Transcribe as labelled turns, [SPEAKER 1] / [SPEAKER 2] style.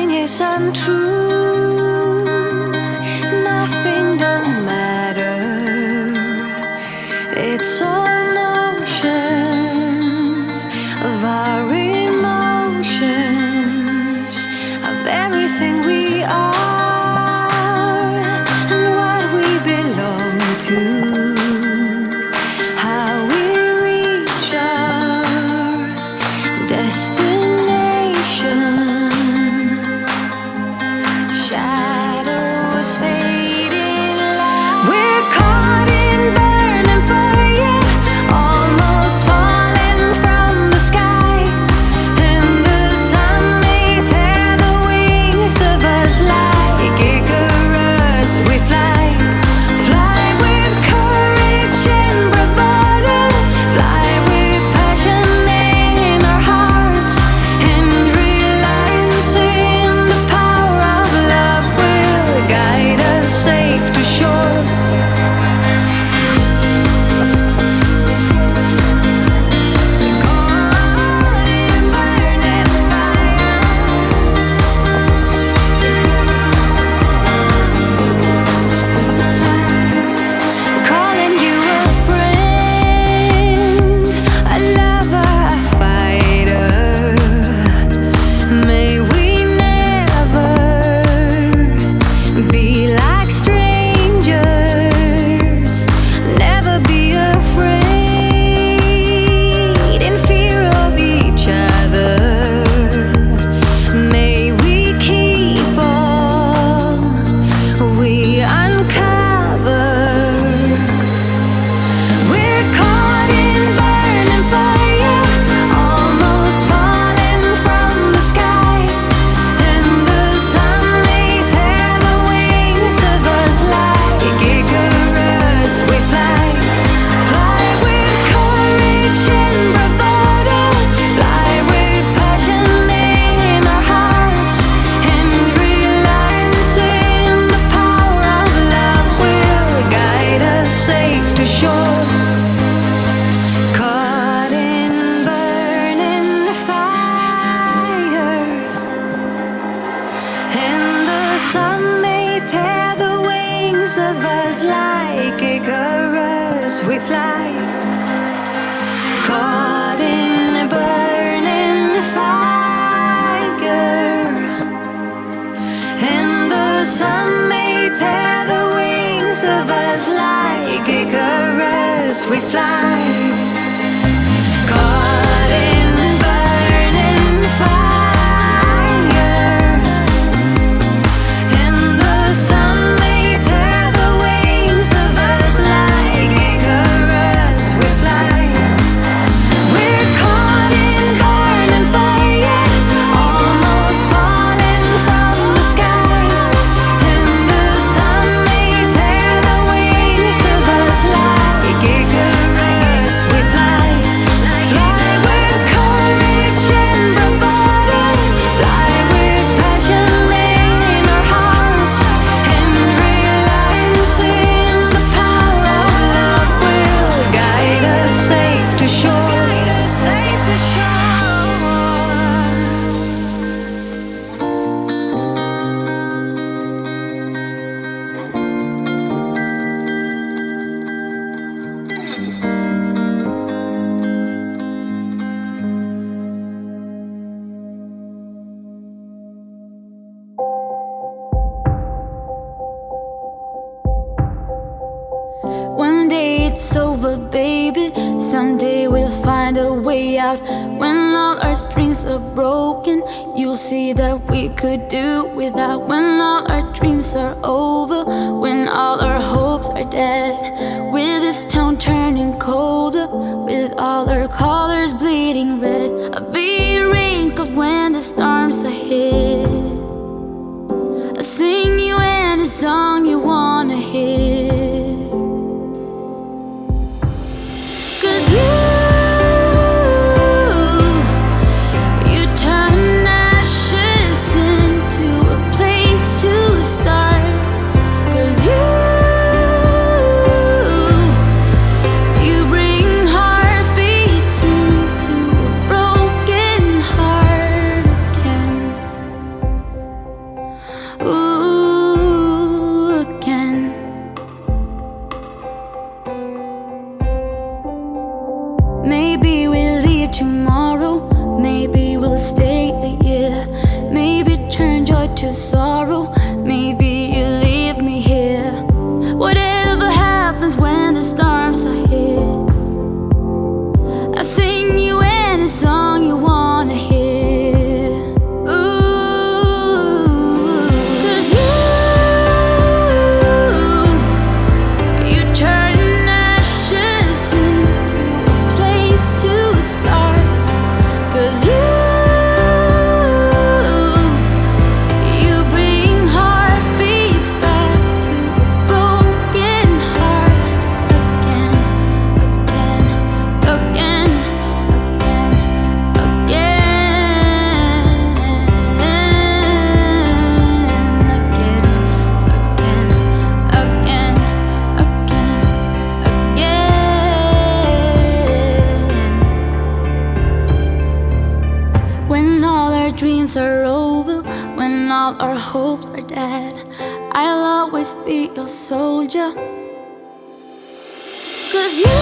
[SPEAKER 1] nothing is untrue, nothing don't matter. It's all notions of our emotions, of everything we are and what we belong to, how we reach our destination. Shadows fading light. We're caught in burning fire, almost falling from the sky, and the sun may tear the wings of us like Icarus. We fly, fly with courage and bravado, fly with passion in our hearts, and realizing the power of love will guide us safe to shore. Calling you a friend, a lover, a fighter. May we never be like strangers, never be afraid in fear of each other. May we keep all we uncover. We're caught in burning fire, almost falling from the sky, and the sun may tear the wings of us like Icarus. We fly, fly with courage and bravado, fly with passion in our hearts, and realizing the power of love will guide us safe to shore. Caught in burning fire, and the sun may tear the wings of us like Icarus. We fly, caught in burning fire, and the sun may tear the wings of us like Icarus. We fly, caught in burning fire, and the sun may tear the wings of us like Icarus. We fly. We're caught in burning fire, almost falling from the sky, and the sun may tear the wings of us like Icarus. We fly, fly with courage and bravado, fly with passion in our hearts, and realizing the power of love will guide us safe to shore. Safe to shore.
[SPEAKER 2] One day it's over, baby. Someday we'll find a way out. When all our strings are broken, you'll see that we could do without. When all our dreams are over, when all our hopes are dead, with this town turning colder, with all our colors bleeding red, I'll be wrinkled when the storms are hit. I'll sing you any song you wanna hear. 'Cause you turn ashes into a place to start. 'Cause you bring heartbeats into a broken heart again. to sorrow. Maybe you leave me here. Whatever happens when the storms are here, I'll sing you any song you wanna hear. Ooh, 'cause you turn ashes into a place to start. 'Cause you bring heartbeats back to a broken heart again, again, again, again, again, again, again. When all our dreams are over, when all our hopes are dead, I'll always be your soldier. 'Cause you